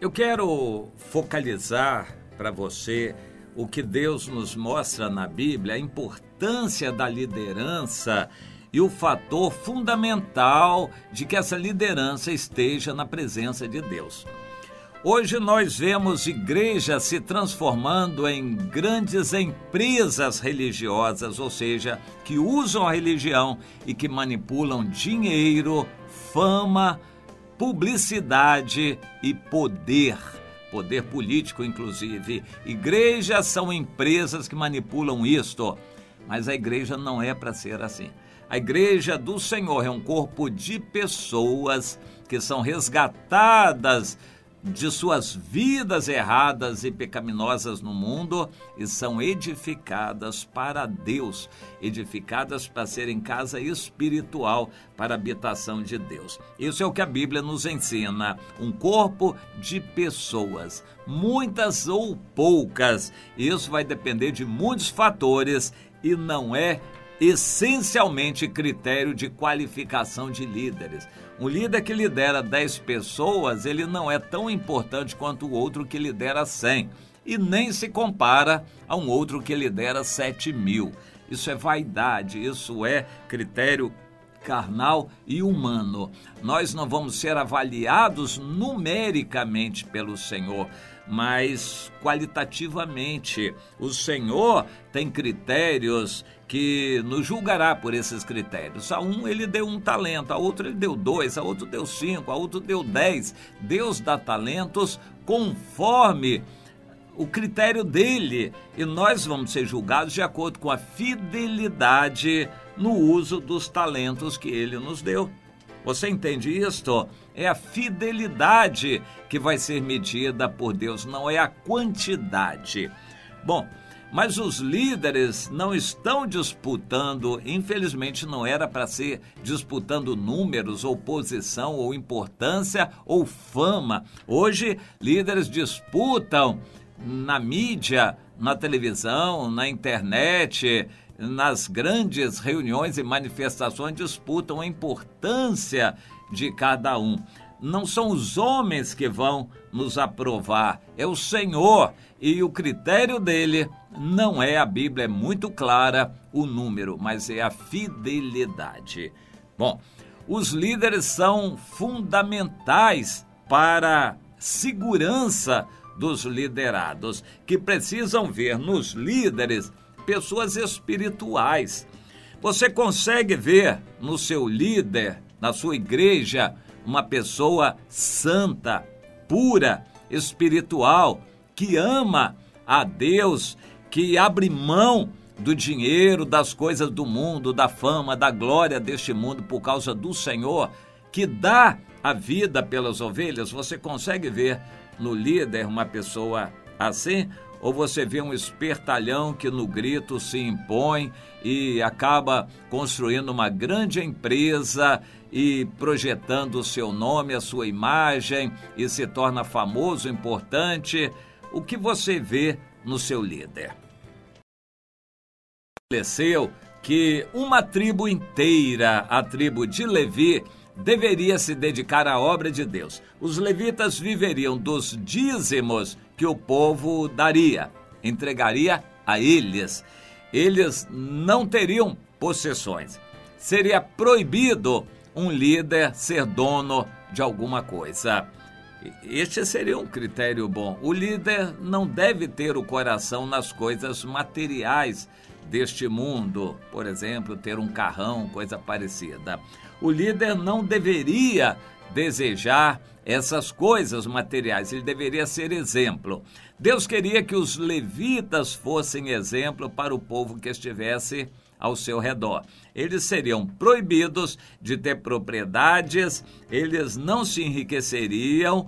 Eu quero focalizar para você o que Deus nos mostra na Bíblia, a importância da liderança e o fator fundamental de que essa liderança esteja na presença de Deus. Hoje nós vemos igrejas se transformando em grandes empresas religiosas, ou seja, que usam a religião e que manipulam dinheiro, fama, publicidade e poder político, inclusive. Igrejas são empresas que manipulam isto, mas a igreja não é para ser assim. A igreja do Senhor é um corpo de pessoas que são resgatadas de suas vidas erradas e pecaminosas no mundo e são edificadas para Deus, edificadas para serem casa espiritual para a habitação de Deus. Isso é o que a Bíblia nos ensina, um corpo de pessoas, muitas ou poucas. Isso vai depender de muitos fatores e não é essencialmente critério de qualificação de líderes. Um líder que lidera 10 pessoas, ele não é tão importante quanto o outro que lidera 100 e nem se compara a um outro que lidera 7.000. Isso é vaidade, isso é critério carnal e humano. Nós não vamos ser avaliados numericamente pelo Senhor, mas qualitativamente. O Senhor tem critérios que nos julgará por esses critérios. A um ele deu 1 talento, a outro ele deu 2, a outro deu 5, a outro deu 10. Deus dá talentos conforme o critério dele e nós vamos ser julgados de acordo com a fidelidade no uso dos talentos que ele nos deu. Você entende isto? É a fidelidade que vai ser medida por Deus, não é a quantidade. Bom, mas os líderes não estão disputando, infelizmente não era para ser disputando números ou posição ou importância ou fama. Hoje, líderes disputam na mídia, na televisão, na internet, nas grandes reuniões e manifestações, disputam a importância de cada um. Não são os homens que vão nos aprovar, é o Senhor. E o critério dele não é, a Bíblia é muito clara, o número, mas é a fidelidade. Bom, os líderes são fundamentais para a segurança dos liderados, que precisam ver nos líderes pessoas espirituais. Você consegue ver no seu líder, na sua igreja, uma pessoa santa, pura, espiritual, que ama a Deus, que abre mão do dinheiro, das coisas do mundo, da fama, da glória deste mundo por causa do Senhor, que dá a vida pelas ovelhas? Você consegue ver no líder uma pessoa assim? Ou você vê um espertalhão que no grito se impõe e acaba construindo uma grande empresa e projetando o seu nome, a sua imagem e se torna famoso, importante? O que você vê no seu líder? Estabeleceu que uma tribo inteira, a tribo de Levi, deveria se dedicar à obra de Deus. Os levitas viveriam dos dízimos que o povo daria, entregaria a eles. Eles não teriam possessões. Seria proibido um líder ser dono de alguma coisa. Este seria um critério bom. O líder não deve ter o coração nas coisas materiais deste mundo, por exemplo, ter um carrão, coisa parecida. O líder não deveria desejar essas coisas materiais, ele deveria ser exemplo. Deus queria que os levitas fossem exemplo para o povo que estivesse ao seu redor. Eles seriam proibidos de ter propriedades, eles não se enriqueceriam,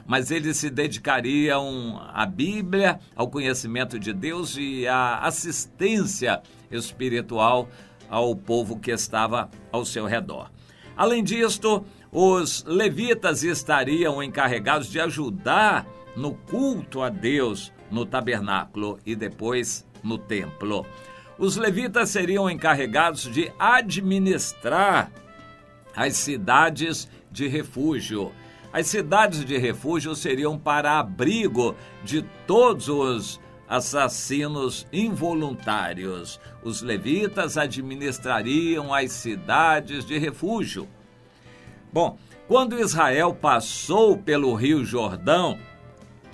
mas eles se dedicariam à Bíblia, ao conhecimento de Deus e à assistência espiritual ao povo que estava ao seu redor. Além disto, os levitas estariam encarregados de ajudar no culto a Deus no tabernáculo e depois no templo. Os levitas seriam encarregados de administrar as cidades de refúgio. As cidades de refúgio seriam para abrigo de todos os assassinos involuntários. Os levitas administrariam as cidades de refúgio. Bom, quando Israel passou pelo Rio Jordão,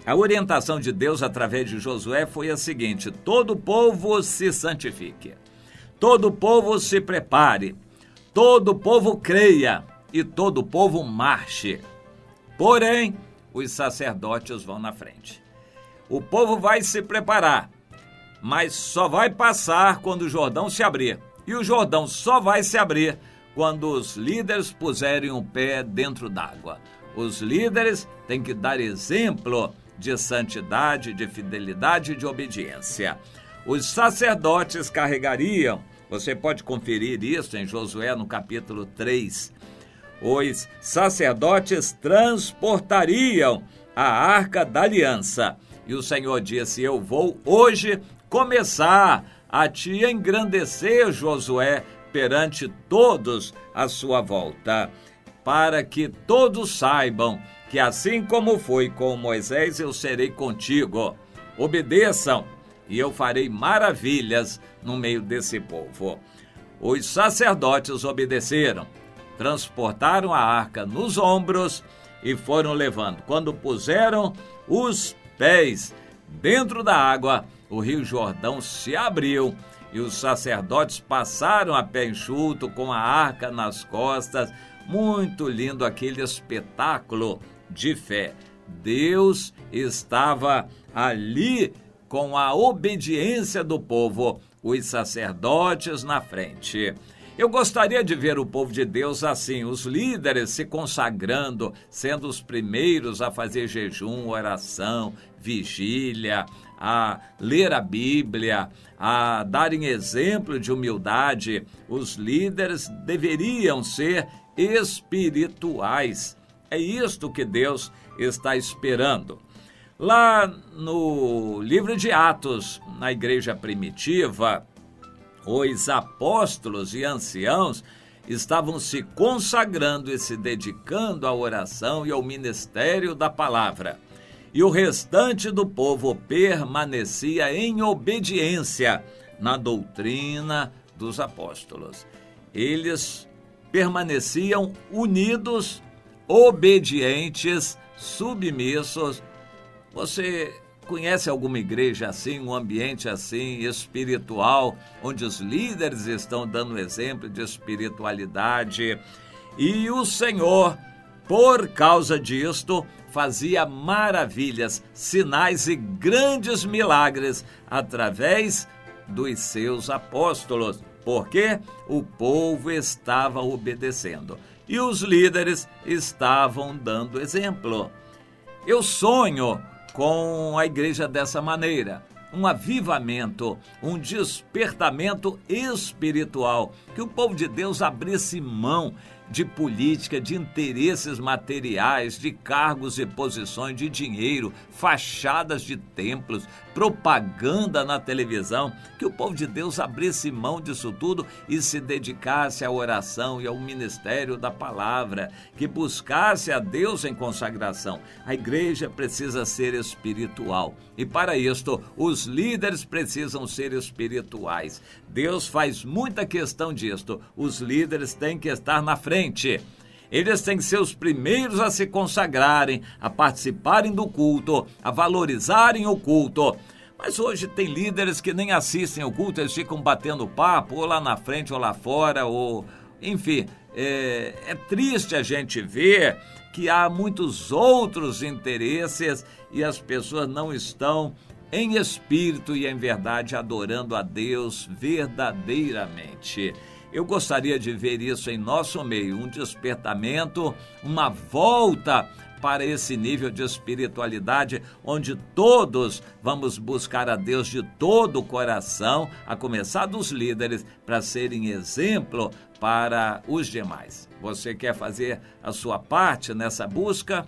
a orientação de Deus através de Josué foi a seguinte: todo o povo se santifique, todo o povo se prepare, todo o povo creia e todo o povo marche. Porém, os sacerdotes vão na frente. O povo vai se preparar, mas só vai passar quando o Jordão se abrir. E o Jordão só vai se abrir quando os líderes puserem o pé dentro d'água. Os líderes têm que dar exemplo de santidade, de fidelidade e de obediência. Os sacerdotes carregariam, você pode conferir isso em Josué no capítulo 3, os sacerdotes transportariam a Arca da Aliança. E o Senhor disse: eu vou hoje começar a te engrandecer, Josué, perante todos à sua volta, para que todos saibam que assim como foi com Moisés, eu serei contigo. Obedeçam, e eu farei maravilhas no meio desse povo. Os sacerdotes obedeceram, transportaram a arca nos ombros e foram levando. Quando puseram os pés dentro da água, o Rio Jordão se abriu e os sacerdotes passaram a pé enxuto com a arca nas costas. Muito lindo aquele espetáculo de fé. Deus estava ali com a obediência do povo, os sacerdotes na frente. Eu gostaria de ver o povo de Deus assim, os líderes se consagrando, sendo os primeiros a fazer jejum, oração, vigília, a ler a Bíblia, a darem exemplo de humildade. Os líderes deveriam ser espirituais. É isto que Deus está esperando. Lá no livro de Atos, na igreja primitiva, os apóstolos e anciãos estavam se consagrando e se dedicando à oração e ao ministério da palavra. E o restante do povo permanecia em obediência na doutrina dos apóstolos. Eles permaneciam unidos, obedientes, submissos. Você conhece alguma igreja assim, um ambiente assim, espiritual, onde os líderes estão dando exemplo de espiritualidade? E o Senhor, por causa disto, fazia maravilhas, sinais e grandes milagres através dos seus apóstolos, porque o povo estava obedecendo e os líderes estavam dando exemplo. Eu sonho com a igreja dessa maneira, um avivamento, um despertamento espiritual, que o povo de Deus abrisse mão de política, de interesses materiais, de cargos e posições, de dinheiro, fachadas de templos, propaganda na televisão, que o povo de Deus abrisse mão disso tudo e se dedicasse à oração e ao ministério da palavra, que buscasse a Deus em consagração. A igreja precisa ser espiritual e para isto os líderes precisam ser espirituais. Deus faz muita questão disto. Os líderes têm que estar na frente. Eles têm que ser os primeiros a se consagrarem, a participarem do culto, a valorizarem o culto. Mas hoje tem líderes que nem assistem ao culto, eles ficam batendo papo, ou lá na frente ou lá fora, ou enfim. É triste a gente ver que há muitos outros interesses e as pessoas não estão em espírito e em verdade adorando a Deus verdadeiramente. Eu gostaria de ver isso em nosso meio, um despertamento, uma volta para esse nível de espiritualidade, onde todos vamos buscar a Deus de todo o coração, a começar dos líderes, para serem exemplo para os demais. Você quer fazer a sua parte nessa busca?